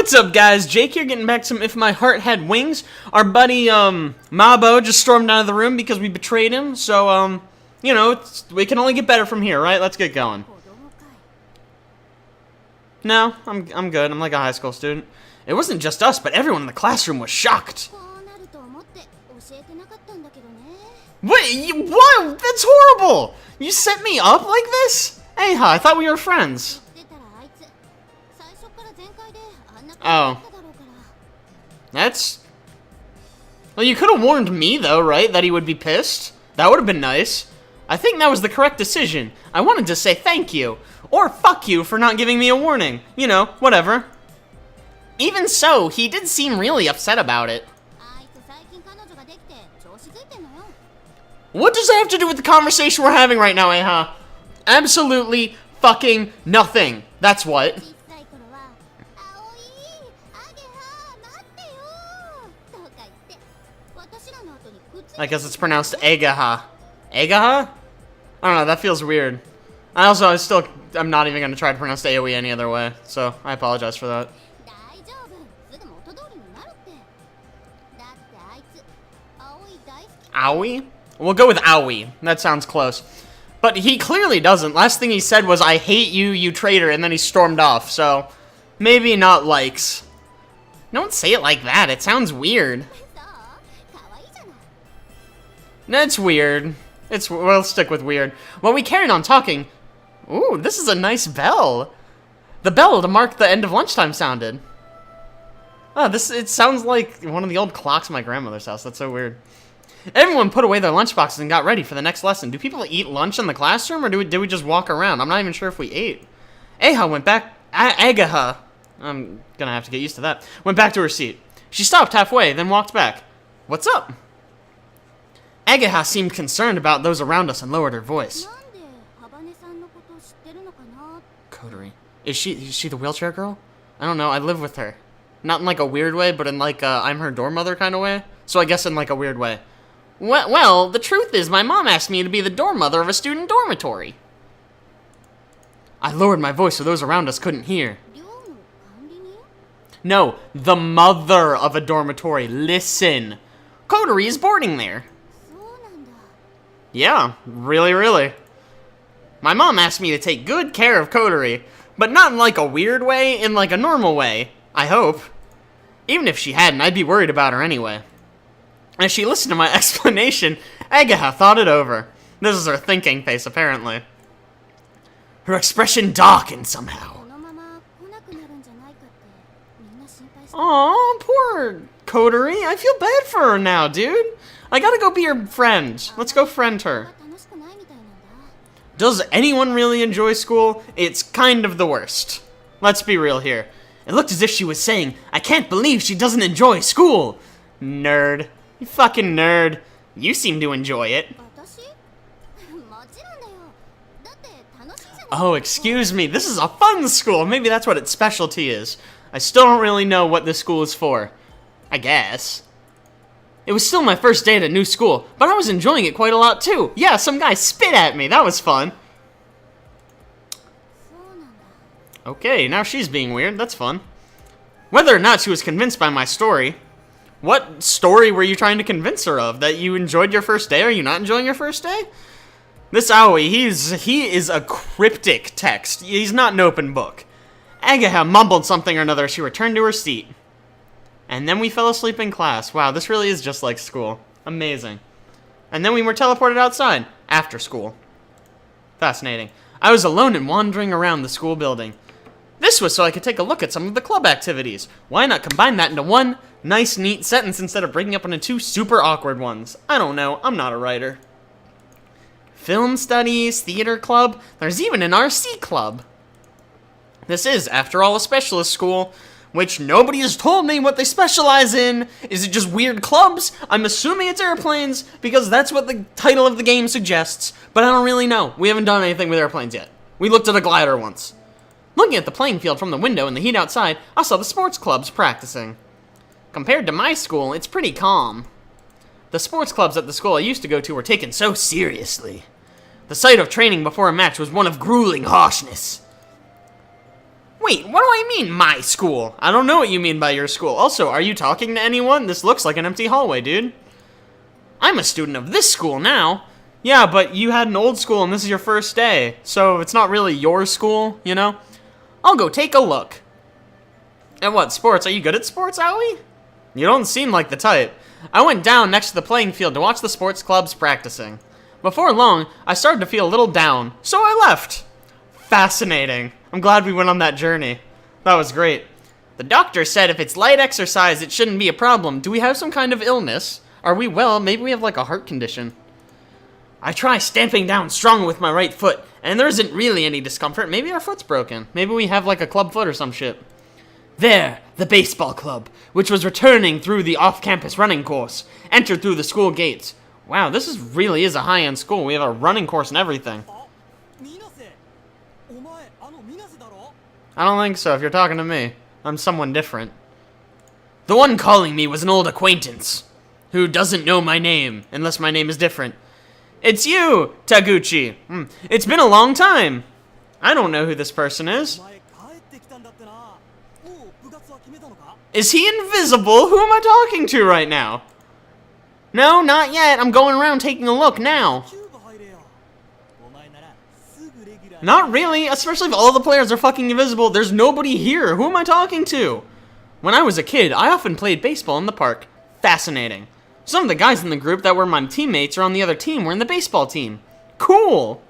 What's up, guys? Jake here, getting back some If My Heart Had Wings. Our buddy, Mabo just stormed out of the room because we betrayed him, so, you know, we can only get better from here, right? Let's get going. No, I'm good. I'm like a high school student. It wasn't just us, but everyone in the classroom was shocked. What? That's horrible! You set me up like this? Hey, I thought we were friends. Oh. Well, you could have warned me, though, right? That he would be pissed? That would have been nice. I think that was the correct decision. I wanted to say thank you. Or fuck you for not giving me a warning. You know, whatever. Even so, he did seem really upset about it. What does that have to do with the conversation we're having right now, Eha? Absolutely fucking nothing. That's what. I guess it's pronounced Egaha. Egaha? I don't know, that feels weird. I'm not even going to try to pronounce AoE any other way, so I apologize for that. Aoi? We'll go with Aoi. That sounds close. But he clearly doesn't. Last thing he said was, I hate you, you traitor, and then he stormed off, so maybe not likes. Don't say it like that, it sounds weird. That's weird. We'll stick with weird. While we carried on talking... Ooh, this is a nice bell. The bell to mark the end of lunchtime sounded. Oh, it sounds like one of the old clocks at my grandmother's house. That's so weird. Everyone put away their lunchboxes and got ready for the next lesson. Do people eat lunch in the classroom, or did we just walk around? I'm not even sure if we ate. Eha went back... Agaha. I'm gonna have to get used to that. Went back to her seat. She stopped halfway, then walked back. What's up? Agaha seemed concerned about those around us and lowered her voice. Kodori. Is she the wheelchair girl? I don't know, I live with her. Not in like a weird way, but in like I'm her dorm mother kind of way. So I guess in like a weird way. Well, the truth is my mom asked me to be the dorm mother of a student dormitory. I lowered my voice so those around us couldn't hear. No, the mother of a dormitory. Listen. Kodori is boarding there. Yeah, really. My mom asked me to take good care of Kodori, but not in like a weird way, in like a normal way, I hope. Even if she hadn't, I'd be worried about her anyway. As she listened to my explanation, Agaha thought it over. This is her thinking face, apparently. Her expression darkened somehow. Aw, poor Kodori. I feel bad for her now, dude. I gotta go be her friend. Let's go friend her. Does anyone really enjoy school? It's kind of the worst. Let's be real here. It looked as if she was saying, I can't believe she doesn't enjoy school. Nerd. You fucking nerd. You seem to enjoy it. Oh, excuse me. This is a fun school. Maybe that's what its specialty is. I still don't really know what this school is for. I guess. It was still my first day at a new school, but I was enjoying it quite a lot too. Yeah, some guy spit at me. That was fun. Okay, now she's being weird. That's fun. Whether or not she was convinced by my story. What story were you trying to convince her of? That you enjoyed your first day? Are you not enjoying your first day? This Aoi, he is a cryptic text. He's not an open book. Agaha mumbled something or another as she returned to her seat. And then we fell asleep in class. Wow, this really is just like school. Amazing. And then we were teleported outside, after school. Fascinating. I was alone and wandering around the school building. This was so I could take a look at some of the club activities. Why not combine that into one nice, neat sentence instead of breaking up into two super awkward ones? I don't know, I'm not a writer. Film studies, theater club, there's even an RC club. This is, after all, a specialist school, which nobody has told me what they specialize in. Is it just weird clubs? I'm assuming it's airplanes, because that's what the title of the game suggests, but I don't really know. We haven't done anything with airplanes yet. We looked at a glider once. Looking at the playing field from the window in the heat outside, I saw the sports clubs practicing. Compared to my school, it's pretty calm. The sports clubs at the school I used to go to were taken so seriously. The sight of training before a match was one of grueling harshness. Wait, what do I mean, my school? I don't know what you mean by your school. Also, are you talking to anyone? This looks like an empty hallway, dude. I'm a student of this school now. Yeah, but you had an old school and this is your first day. So it's not really your school, you know? I'll go take a look. And what, sports? Are you good at sports, Aoi? You don't seem like the type. I went down next to the playing field to watch the sports clubs practicing. Before long, I started to feel a little down, so I left. Fascinating. I'm glad we went on that journey. That was great. The doctor said if it's light exercise, it shouldn't be a problem. Do we have some kind of illness? Are we well? Maybe we have like a heart condition. I try stamping down strong with my right foot, and there isn't really any discomfort. Maybe our foot's broken. Maybe we have like a club foot or some shit. There, the baseball club, which was returning through the off-campus running course, entered through the school gates. Wow, this really is a high-end school. We have a running course and everything. I don't think so, if you're talking to me. I'm someone different. The one calling me was an old acquaintance, who doesn't know my name, unless my name is different. It's you, Taguchi. It's been a long time. I don't know who this person is. Is he invisible? Who am I talking to right now? No, not yet. I'm going around taking a look now. Not really, especially if all the players are fucking invisible. There's nobody here. Who am I talking to? When I was a kid, I often played baseball in the park. Fascinating. Some of the guys in the group that were my teammates or on the other team were in the baseball team. Cool.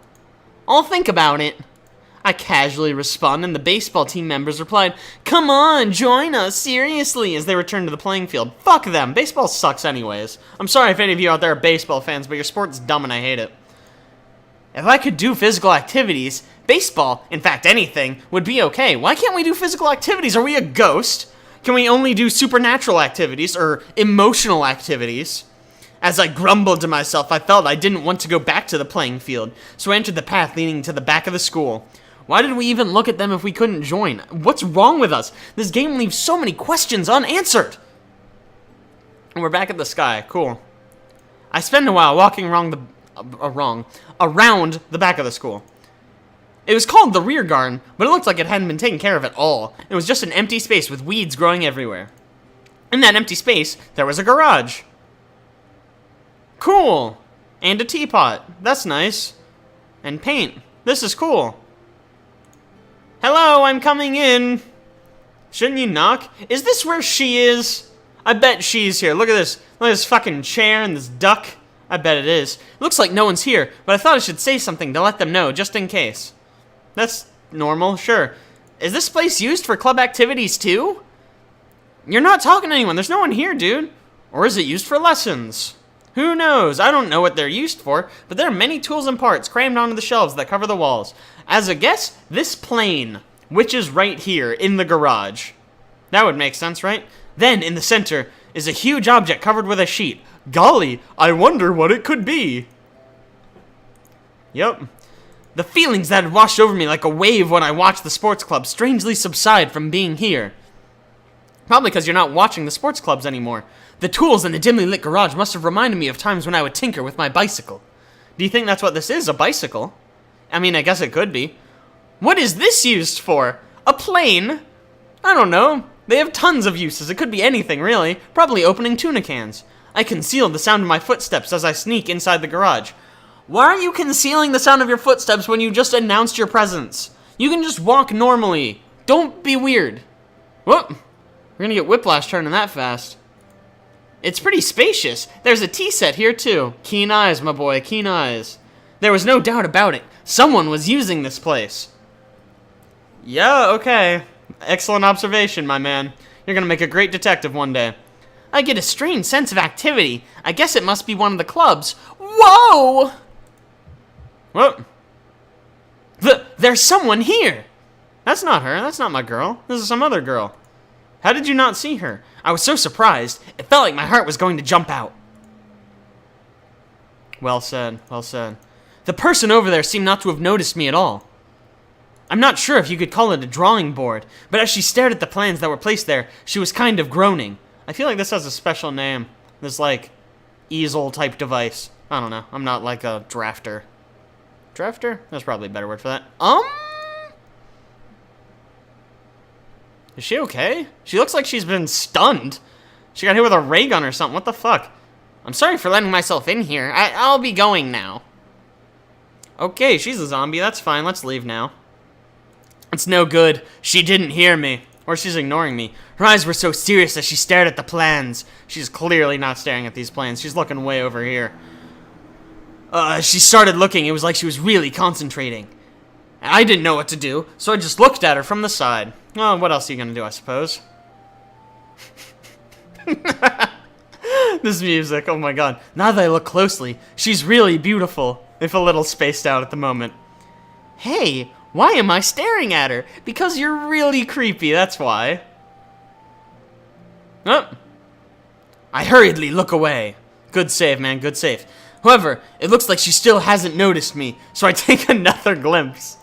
I'll think about it. I casually respond, and the baseball team members replied, "Come on, join us, seriously," as they returned to the playing field. Fuck them. Baseball sucks anyways. I'm sorry if any of you out there are baseball fans, but your sport's dumb and I hate it. If I could do physical activities, baseball, in fact anything, would be okay. Why can't we do physical activities? Are we a ghost? Can we only do supernatural activities or emotional activities? As I grumbled to myself, I felt I didn't want to go back to the playing field, so I entered the path leading to the back of the school. Why did we even look at them if we couldn't join? What's wrong with us? This game leaves so many questions unanswered. And we're back at the sky. Cool. I spent a while walking around the back of the school. It was called the rear garden, but it looked like it hadn't been taken care of at all. It was just an empty space with weeds growing everywhere. In that empty space, there was a garage. Cool. And a teapot. That's nice. And paint. This is cool. Hello, I'm coming in. Shouldn't you knock? Is this where she is? I bet she's here. Look at this. Look at this fucking chair and this duck. I bet it is. Looks like no one's here, but I thought I should say something to let them know, just in case. That's normal, sure. Is this place used for club activities too? You're not talking to anyone. There's no one here, dude. Or is it used for lessons? Who knows? I don't know what they're used for, but there are many tools and parts crammed onto the shelves that cover the walls. As a guess, this plane, which is right here in the garage. That would make sense, right? Then, in the center, is a huge object covered with a sheet. Golly, I wonder what it could be. Yep. The feelings that had washed over me like a wave when I watched the sports club strangely subside from being here. Probably because you're not watching the sports clubs anymore. The tools in the dimly lit garage must have reminded me of times when I would tinker with my bicycle. Do you think that's what this is, a bicycle? I mean, I guess it could be. What is this used for? A plane? I don't know. They have tons of uses. It could be anything, really. Probably opening tuna cans. I conceal the sound of my footsteps as I sneak inside the garage. Why are you concealing the sound of your footsteps when you just announced your presence? You can just walk normally. Don't be weird. Whoop. We're gonna get whiplash turning that fast. It's pretty spacious. There's a tea set here, too. Keen eyes, my boy, keen eyes. There was no doubt about it. Someone was using this place. Yeah, okay. Excellent observation, my man. You're gonna make a great detective one day. I get a strange sense of activity. I guess it must be one of the clubs. Whoa! Whoop. There's someone here. That's not her. That's not my girl. This is some other girl. How did you not see her? I was so surprised. It felt like my heart was going to jump out. Well said. Well said. The person over there seemed not to have noticed me at all. I'm not sure if you could call it a drawing board, but as she stared at the plans that were placed there, she was kind of groaning. I feel like this has a special name. This, like, easel-type device. I don't know. I'm not like a drafter. Drafter? That's probably a better word for that. Is she okay? She looks like she's been stunned. She got hit with a ray gun or something. What the fuck? I'm sorry for letting myself in here. I'll be going now. Okay, she's a zombie. That's fine. Let's leave now. It's no good. She didn't hear me. Or she's ignoring me. Her eyes were so serious as she stared at the plans. She's clearly not staring at these plans. She's looking way over here. She started looking. It was like she was really concentrating. I didn't know what to do, so I just looked at her from the side. Well, what else are you gonna do, I suppose? This music, oh my god. Now that I look closely, she's really beautiful, if a little spaced out at the moment. Hey, why am I staring at her? Because you're really creepy, that's why. Oh. I hurriedly look away. Good save, man, good save. However, it looks like she still hasn't noticed me, so I take another glimpse.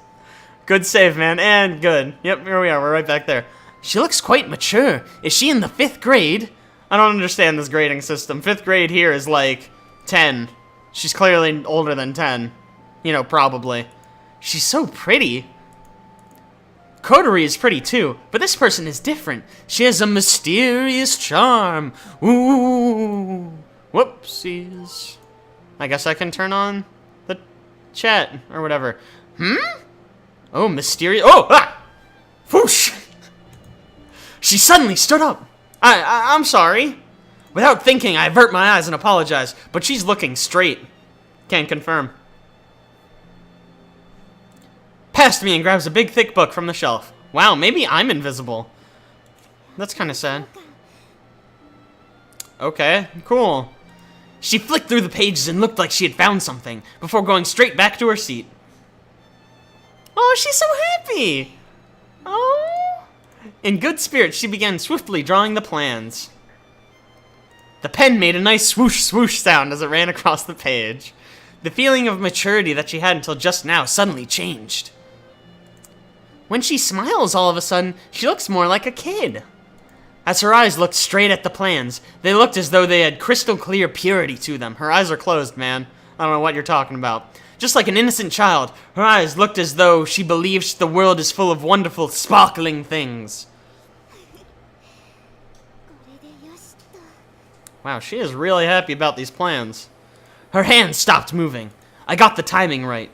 Good save, man, and good. Yep, here we are, we're right back there. She looks quite mature. Is she in the 5th grade? I don't understand this grading system. 5th grade here is like 10. She's clearly older than 10. You know, probably. She's so pretty. Kotori is pretty too, but this person is different. She has a mysterious charm. Ooh. Whoopsies. I guess I can turn on the chat or whatever. Oh, mysterious. Oh, ah! Whoosh! She suddenly stood up. I'm sorry. Without thinking, I avert my eyes and apologize, but she's looking straight. Can't confirm. Past me and grabs a big thick book from the shelf. Wow, maybe I'm invisible. That's kind of sad. Okay, cool. She flicked through the pages and looked like she had found something, before going straight back to her seat. Oh, she's so happy! Oh! In good spirits, she began swiftly drawing the plans. The pen made a nice swoosh swoosh sound as it ran across the page. The feeling of maturity that she had until just now suddenly changed. When she smiles all of a sudden, she looks more like a kid. As her eyes looked straight at the plans, they looked as though they had crystal clear purity to them. Her eyes are closed, man. I don't know what you're talking about. Just like an innocent child, her eyes looked as though she believes the world is full of wonderful, sparkling things. Wow, she is really happy about these plans. Her hands stopped moving. I got the timing right.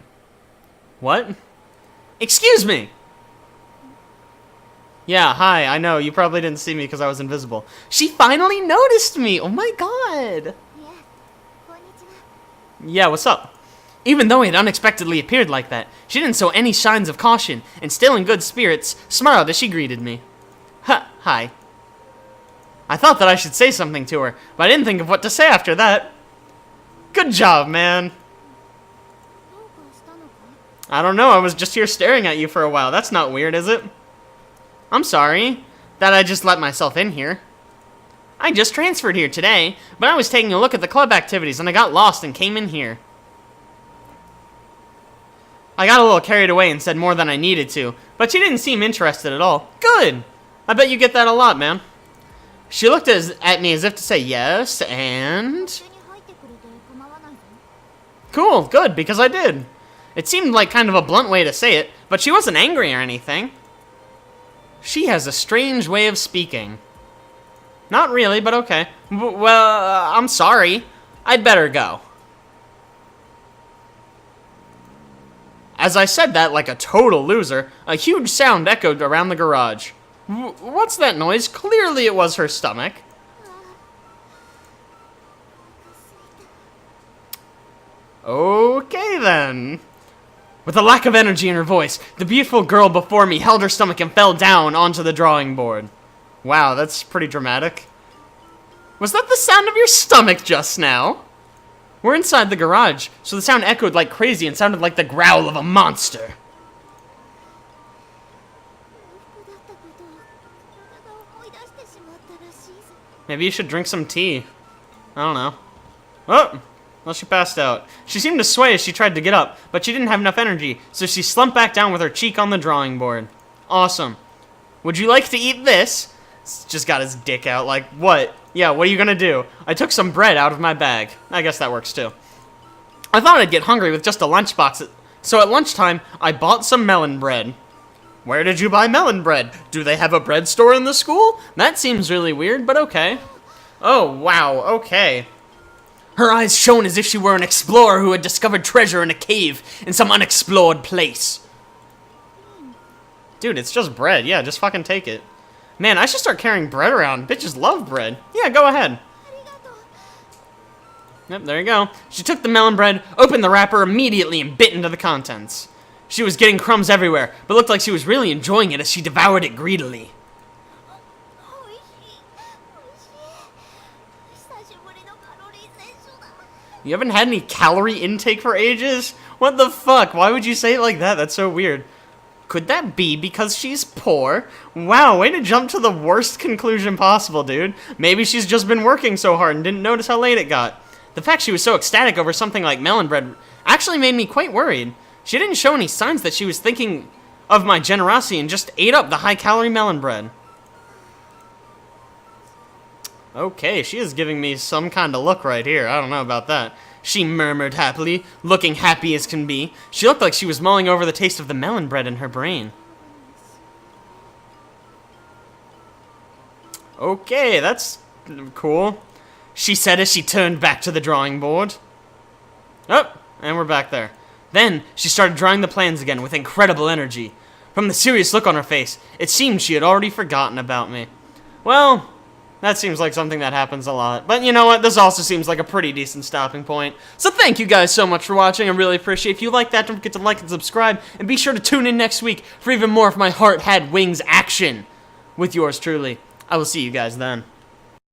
What? Excuse me! Yeah, hi, I know, you probably didn't see me because I was invisible. She finally noticed me! Oh my god! Yeah, what's up? Even though it unexpectedly appeared like that, she didn't show any signs of caution, and still in good spirits, smiled as she greeted me. Hi. I thought that I should say something to her, but I didn't think of what to say after that. Good job, man. I don't know, I was just here staring at you for a while. That's not weird, is it? I'm sorry that I just let myself in here. I just transferred here today, but I was taking a look at the club activities and I got lost and came in here. I got a little carried away and said more than I needed to, but she didn't seem interested at all. Good! I bet you get that a lot, man. She looked at me as if to say yes, and... Cool, good, because I did. It seemed like kind of a blunt way to say it, but she wasn't angry or anything. She has a strange way of speaking. Not really, but okay. Well, I'm sorry. I'd better go. As I said that like a total loser, a huge sound echoed around the garage. What's that noise? Clearly it was her stomach. Okay then. With a lack of energy in her voice, the beautiful girl before me held her stomach and fell down onto the drawing board. Wow, that's pretty dramatic. Was that the sound of your stomach just now? We're inside the garage, so the sound echoed like crazy and sounded like the growl of a monster. Maybe you should drink some tea. I don't know. Oh! Well, she passed out. She seemed to sway as she tried to get up, but she didn't have enough energy, so she slumped back down with her cheek on the drawing board. Awesome. Would you like to eat this? Just got his dick out, like, what? Yeah, what are you gonna do? I took some bread out of my bag. I guess that works too. I thought I'd get hungry with just a lunchbox, so at lunchtime, I bought some melon bread. Where did you buy melon bread? Do they have a bread store in the school? That seems really weird, but okay. Oh, wow, okay. Her eyes shone as if she were an explorer who had discovered treasure in a cave in some unexplored place. Dude, it's just bread. Yeah, just fucking take it. Man, I should start carrying bread around. Bitches love bread. Yeah, go ahead. Yep, there you go. She took the melon bread, opened the wrapper immediately, and bit into the contents. She was getting crumbs everywhere, but looked like she was really enjoying it as she devoured it greedily. You haven't had any calorie intake for ages? What the fuck? Why would you say it like that? That's so weird. Could that be because she's poor? Wow, way to jump to the worst conclusion possible, dude. Maybe she's just been working so hard and didn't notice how late it got. The fact she was so ecstatic over something like melon bread actually made me quite worried. She didn't show any signs that she was thinking of my generosity and just ate up the high-calorie melon bread. Okay, she is giving me some kind of look right here. I don't know about that. She murmured happily, looking happy as can be. She looked like she was mulling over the taste of the melon bread in her brain. Okay, that's cool, she said as she turned back to the drawing board. Oh, and we're back there. Then, she started drawing the plans again with incredible energy. From the serious look on her face, it seemed she had already forgotten about me. Well, that seems like something that happens a lot. But you know what? This also seems like a pretty decent stopping point. So thank you guys so much for watching. I really appreciate it. If you like that, don't forget to like and subscribe. And be sure to tune in next week for even more of my Heart Had Wings action with yours truly. I will see you guys then.